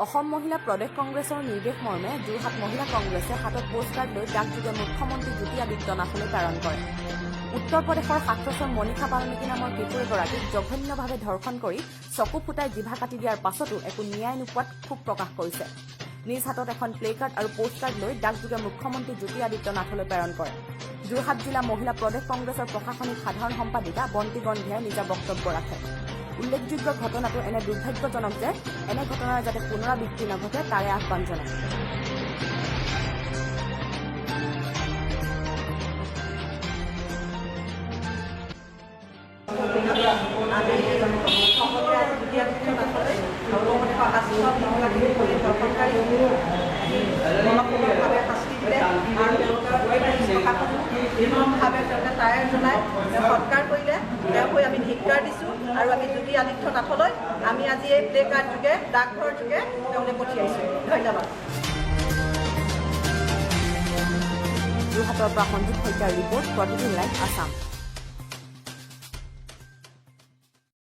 অসম মহিলা প্ৰদেশ কংগ্ৰেছৰ নিৰ্দেশ মৰ্মে যোৰহাট মহিলা কংগ্ৰেছে হাতত পোষ্টকাৰ্ড লৈ ডাকযোগে মুখ্যমন্ত্ৰী জ্যোতি আদিত্য নাথলৈ প্ৰেৰণ কৰে। উত্তৰ প্ৰদেশৰ ৭ বছৰ মনীষা বাল্মীকি নামৰ কিশোৰীগৰাকীক জঘন্যভাৱে ধৰ্ষণ কৰি চকু ফুটাই জিভা কাটি দিয়াৰ পাছতো একো ন্যায় নোপোৱাত ক্ষোভ প্ৰকাশ কৰিছে। নিজ হাতত এখন প্লেকাৰ্ড আৰু পোষ্টকাৰ্ড লৈ ডাকযোগে মুখ্যমন্ত্ৰী জ্যোতি আদিত্য নাথলৈ প্ৰেৰণ কৰে। যোৰহাট জিলা মহিলা প্ৰদেশ কংগ্ৰেছৰ প্ৰশাসনিক সাধাৰণ সম্পাদিকা বন্তি গন্ধিয়াই নিজৰ বক্তব্য ৰাখে। উল্লেখযোগ্য ঘটনাটো এনে দুৰ্ভাগ্যজনক যে এনে ঘটনাৰ যাতে পুনৰাবৃত্তি নঘটে তাৰে আহ্বান জনায়। সৎকাৰ কৰিলে তেওঁকৈ আমি ধিক্কাৰ দিছোঁ আৰু আমি জ্যোতি আদিত্য নাথলৈ আমি আজি এই প্লে কাৰ্ড যোগে ডাকঘৰ যোগে তেওঁলৈ পঠিয়াইছোঁ। ধন্যবাদ। যোৰহাটৰ পৰা সঞ্জীৱ শইকীয়াৰ ৰিপৰ্ট, প্ৰতিদিন লাইভ আছাম।